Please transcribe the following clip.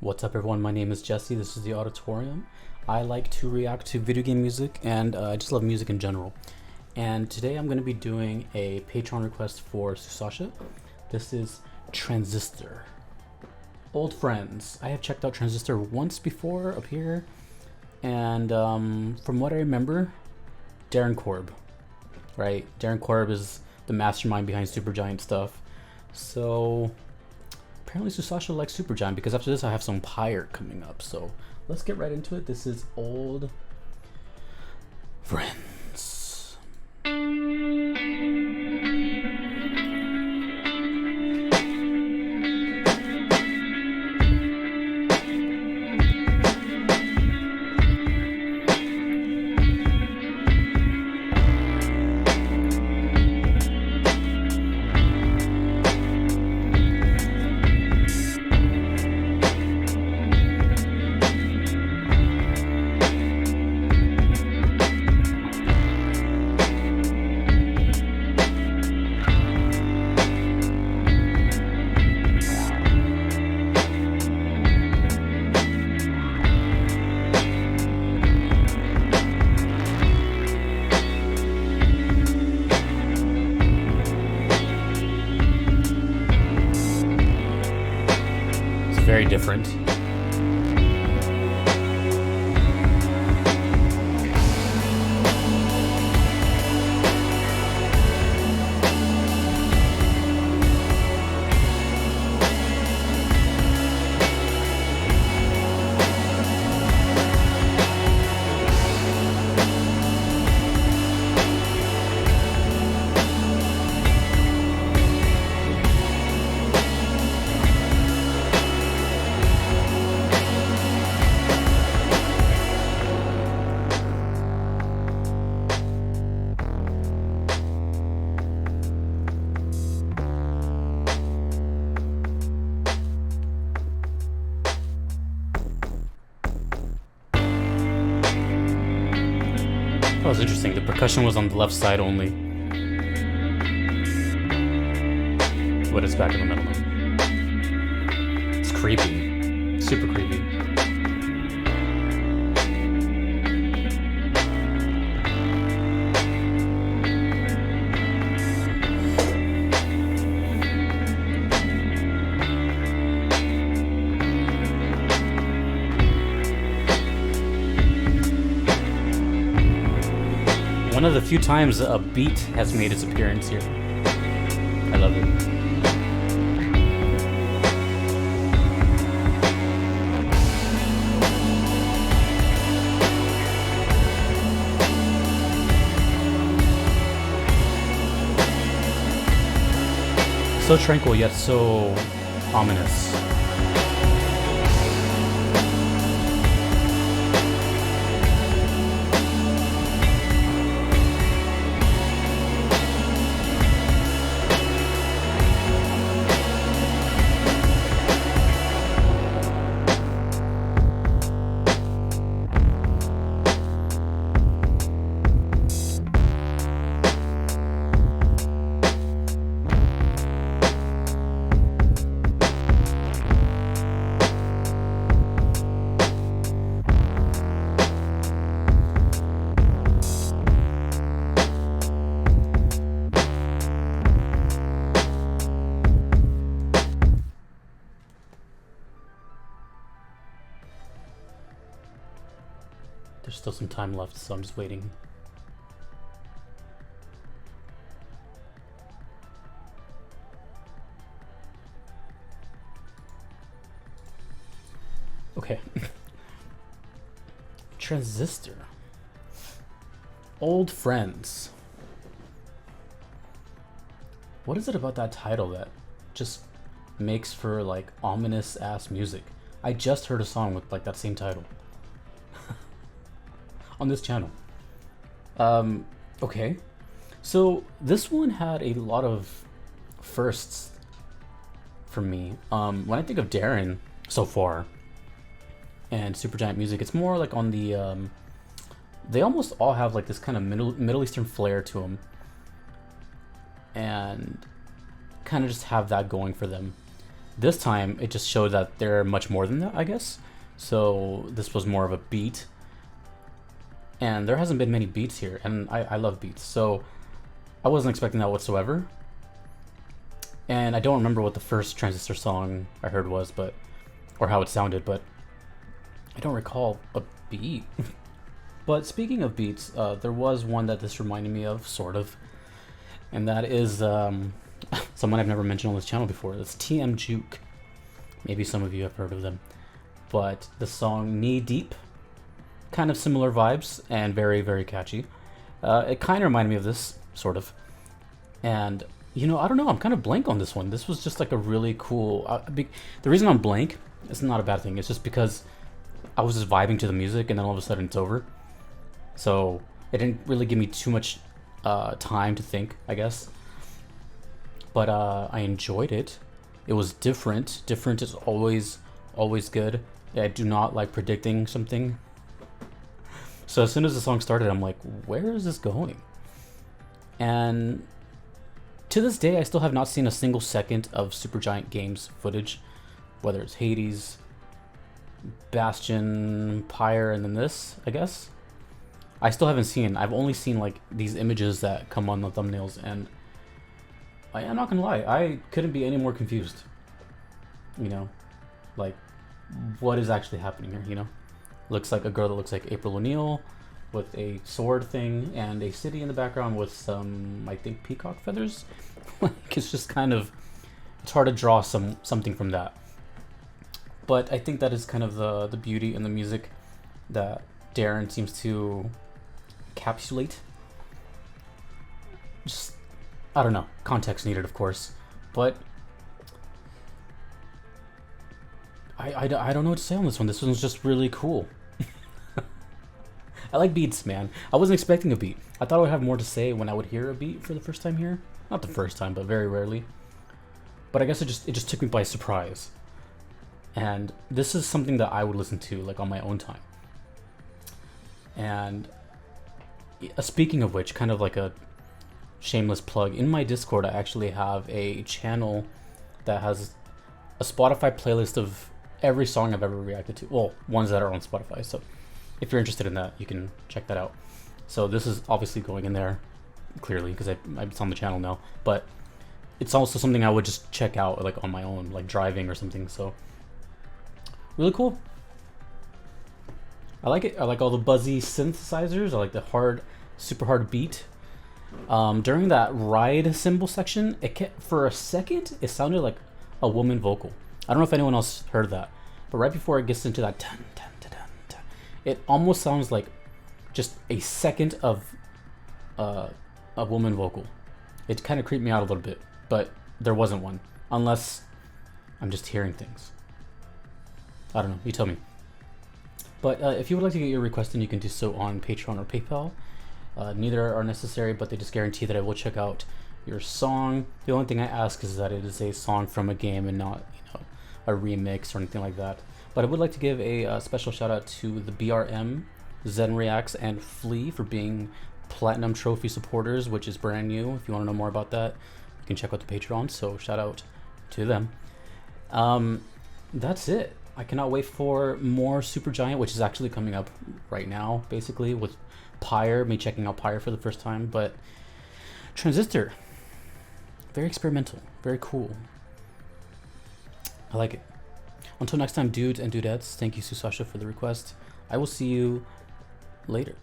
What's up, everyone? My name is Jesse. This is the Auditorium. I like to react to video game music, and I just love music in general. And today I'm going to be doing a Patreon request for Susasha. This is Transistor. Old friends. I have checked out Transistor once before up here, and from what I remember, Darren Korb, right? Darren Korb is the mastermind behind Supergiant stuff. So apparently Susasha likes Supergiant, because after this I have some Pyre coming up. So let's get right into it. This is Old Friends. Very different. That was interesting. The percussion was on the left side only, but it's back in the middle. It's creepy. Super creepy. One of the few times a beat has made its appearance here. I love it. So tranquil yet so ominous. There's still some time left, so I'm just waiting. Okay. Transistor. Old Friends. What is it about that title that just makes for like ominous ass music? I just heard a song with like that same title on this channel. Okay, so this one had a lot of firsts for me. When I think of Darren so far and Supergiant music, it's more like on the they almost all have like this kind of Middle Eastern flair to them, and kind of just have that going for them. This time, it just showed that they're much more than that, I guess. So this was more of a beat. And there hasn't been many beats here, and I love beats. So I wasn't expecting that whatsoever. And I don't remember what the first Transistor song I heard was, but or how it sounded, but I don't recall a beat. But speaking of beats, there was one that this reminded me of, sort of. And that is someone I've never mentioned on this channel before. It's TM Juke. Maybe some of you have heard of them. But the song Knee Deep, kind of similar vibes and very, very catchy. It kind of reminded me of this, sort of. And, you know, I don't know, I'm kind of blank on this one. This was just like a really cool... the reason I'm blank, it's not a bad thing. It's just because I was just vibing to the music and then all of a sudden it's over. So it didn't really give me too much time to think, I guess. But I enjoyed it. It was different. Different is always good. I do not like predicting something. So as soon as the song started, I'm like, where is this going? And to this day, I still have not seen a single second of Supergiant Games footage, whether it's Hades, Bastion, Pyre, and then this, I guess. I still haven't seen. I've only seen like these images that come on the thumbnails, and I'm not gonna lie, I couldn't be any more confused. You know, like what is actually happening here? You know, looks like a girl that looks like April O'Neil with a sword thing and a city in the background with some, I think, peacock feathers. Like it's just kind of, it's hard to draw something from that. But I think that is kind of the beauty in the music that Darren seems to encapsulate. Just, I don't know, context needed, of course, but I don't know what to say on this one. This one's just really cool. I like beats, man. I wasn't expecting a beat. I thought I would have more to say when I would hear a beat for the first time here. Not the first time, but very rarely. But I guess it just took me by surprise. And this is something that I would listen to like on my own time. And speaking of which, kind of like a shameless plug, in my Discord I actually have a channel that has a Spotify playlist of every song I've ever reacted to. Well, ones that are on Spotify. So if you're interested in that, you can check that out. So this is obviously going in there, clearly, because it's on the channel now. But it's also something I would just check out like on my own, like driving or something. So really cool. I like it. I like all the buzzy synthesizers. I like the hard, super hard beat. During that ride cymbal section, for a second, it sounded like a woman vocal. I don't know if anyone else heard that, but right before it gets into that dun, dun, dun, dun, dun, it almost sounds like just a second of a woman vocal. It kind of creeped me out a little bit, but there wasn't one, unless I'm just hearing things. I don't know, you tell me. But if you would like to get your request in, you can do so on Patreon or PayPal. Neither are necessary, but they just guarantee that I will check out your song. The only thing I ask is that it is a song from a game and not, you know, a remix or anything like that. But I would like to give a special shout out to the BRM, Zen Reacts, and Flea for being Platinum Trophy supporters, which is brand new. If you want to know more about that, you can check out the Patreon, so shout out to them. That's it. I cannot wait for more Supergiant, which is actually coming up right now, basically, with Pyre, me checking out Pyre for the first time. But Transistor, very experimental, very cool. I like it. Until next time, dudes and dudettes, thank you, Susasha, for the request. I will see you later.